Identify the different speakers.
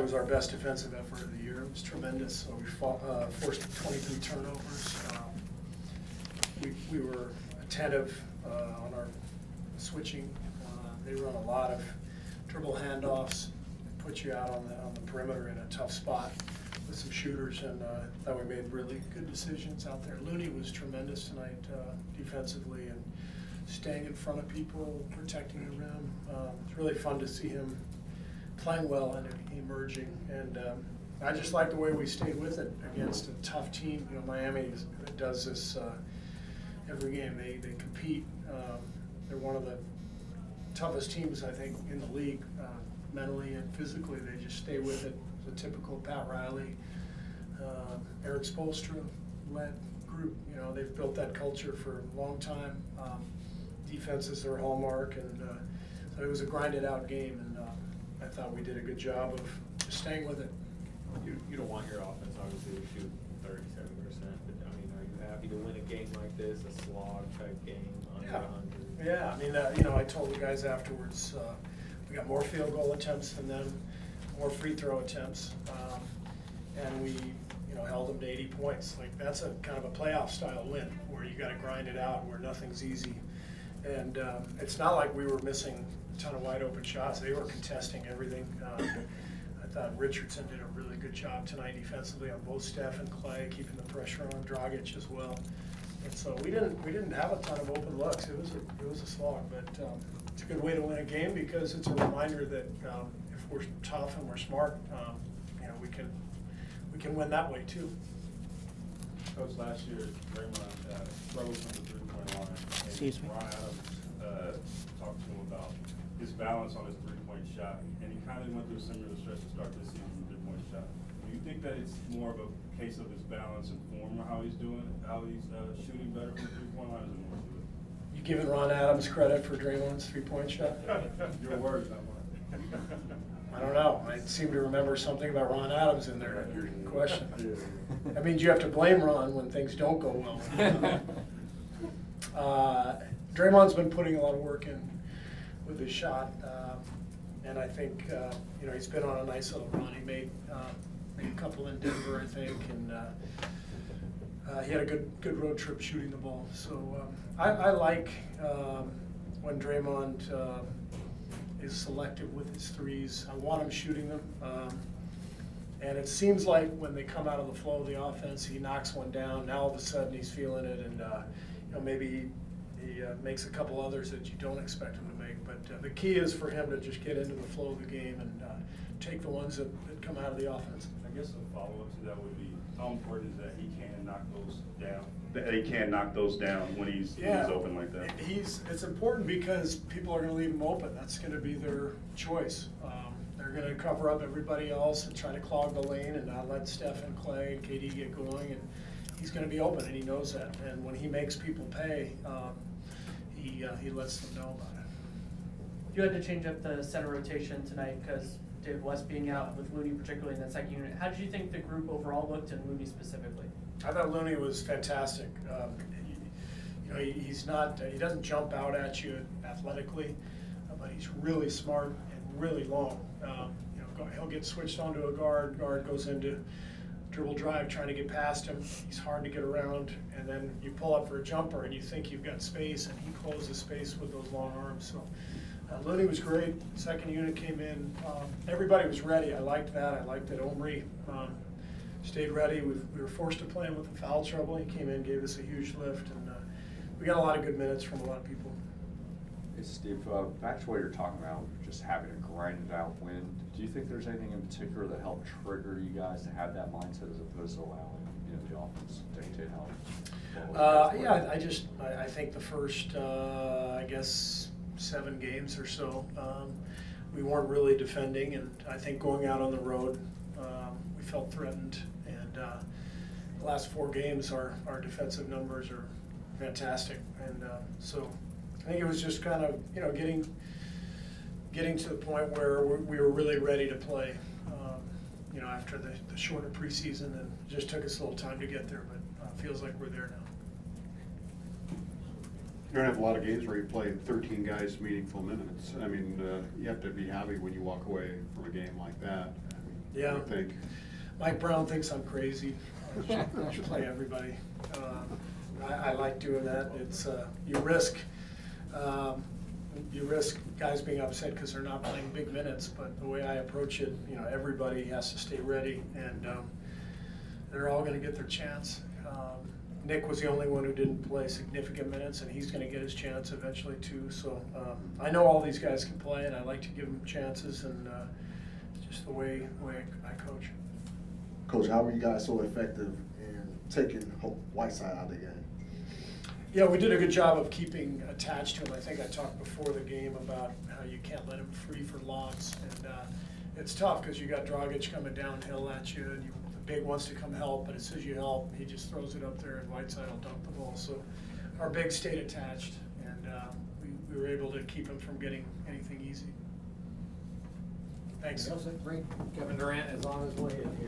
Speaker 1: was our best defensive effort of the year. It was tremendous. So we forced 23 turnovers. We were attentive on our switching. They run a lot of dribble handoffs, put you out on the perimeter in a tough spot with some shooters, and thought we made really good decisions out there. Looney was tremendous tonight defensively and staying in front of people, protecting the rim. It's really fun to see him playing well and emerging, and I just like the way we stayed with it against a tough team. You know, Miami does this every game. They compete. They're one of the toughest teams, I think, in the league, mentally and physically. They just stay with it. The typical Pat Riley, Eric Spoelstra-led group. You know, they've built that culture for a long time. Defense is their hallmark, and so it was a grinded-out game, and I thought we did a good job of just staying with it.
Speaker 2: You don't want your offense, obviously, to shoot 37%, but I mean, are you happy to win a game like this, a slog-type game, under 100?
Speaker 1: Yeah, I mean, you know, I told the guys afterwards, we got more field goal attempts than them, more free throw attempts, and we, you know, held them to 80 points. Like, that's a kind of a playoff style win where you got to grind it out, where nothing's easy. And it's not like we were missing a ton of wide open shots. They were contesting everything. I thought Richardson did a really good job tonight defensively on both Steph and Clay, keeping the pressure on Dragic as well. And so we didn't have a ton of open looks. It was a slog, but it's a good way to win a game because it's a reminder that if we're tough and we're smart, you know, we can win that way too.
Speaker 3: Coach, last year Draymond struggled from the three-point line.
Speaker 4: Excuse me.
Speaker 3: Ron Adams talked to him about his balance on his three-point shot, and he kind of went through a similar stretch to start this season with three-point shot. Do you think that it's more of a case of his balance and form, or how he's doing, how he's shooting better from the three-point line, or is it more to it?
Speaker 1: You giving Ron Adams credit for Draymond's three-point shot?
Speaker 3: Your words, not mine.
Speaker 1: I don't know. I seem to remember something about Ron Adams in there in your question. That means you have to blame Ron when things don't go well. Draymond's been putting a lot of work in with his shot, and I think you know, he's been on a nice little run. He made a couple in Denver, I think, and he had a good road trip shooting the ball. So I like when Draymond is selective with his threes. I want him shooting them. And it seems like when they come out of the flow of the offense, he knocks one down. Now all of a sudden he's feeling it, and you know, maybe he makes a couple others that you don't expect him to make. But the key is for him to just get into the flow of the game and take the ones that come out of the offense.
Speaker 3: I guess a follow-up to that would be, how important is that he can knock those down?
Speaker 5: That he can knock those down when he's open like that.
Speaker 1: It's important because people are going to leave him open. That's going to be their choice. They're going to cover up everybody else and try to clog the lane and not let Steph and Clay and KD get going. And he's going to be open, and he knows that. And when he makes people pay, he lets them know about it.
Speaker 4: You had to change up the center rotation tonight because D.West being out, with Looney particularly in that second unit. How did you think the group overall looked, and Looney specifically?
Speaker 1: I thought Looney was fantastic. You know, he doesn't jump out at you athletically, but he's really smart and really long. You know, he'll get switched onto a guard. Guard goes into dribble drive trying to get past him. He's hard to get around, and then you pull up for a jumper and you think you've got space, and he closes space with those long arms. So Looney was great. Second unit came in. Everybody was ready. I liked that. I liked that Omri stayed ready. We were forced to play him with the foul trouble. He came in, gave us a huge lift, and we got a lot of good minutes from a lot of people.
Speaker 6: Hey Steve, back to what you're talking about, just having a grinded out win. Do you think there's anything in particular that helped trigger you guys to have that mindset as opposed to allowing, you know, the offense to dictate how?
Speaker 1: Yeah, I think the first, I guess, 7 games or so, we weren't really defending, and I think going out on the road, we felt threatened. And the last 4 games, our defensive numbers are fantastic, and so I think it was just kind of, you know, getting to the point where we were really ready to play. You know, after the shorter preseason, and it just took us a little time to get there, but feels like we're there now.
Speaker 7: You're going to have a lot of games where you play 13 guys meaningful minutes. I mean, you have to be happy when you walk away from a game like that.
Speaker 1: Yeah.
Speaker 7: I think.
Speaker 1: Mike Brown thinks I'm crazy. I should play everybody. I like doing that. It's, you risk guys being upset because they're not playing big minutes, but the way I approach it, you know, everybody has to stay ready, and they're all gonna get their chance. Nick was the only one who didn't play significant minutes, and he's gonna get his chance eventually too. So I know all these guys can play, and I like to give them chances, and just the way I coach.
Speaker 8: Coach, how were you guys so effective in taking Whiteside out of the game?
Speaker 1: Yeah, we did a good job of keeping attached to him. I think I talked before the game about how you can't let him free for lobs, and it's tough because you got Dragic coming downhill at you, and the big wants to come help, but as soon as you help, he just throws it up there, and Whiteside will dunk the ball. So our big stayed attached, and we were able to keep him from getting anything easy. Thanks.
Speaker 9: Great. Kevin Durant is on his way in here.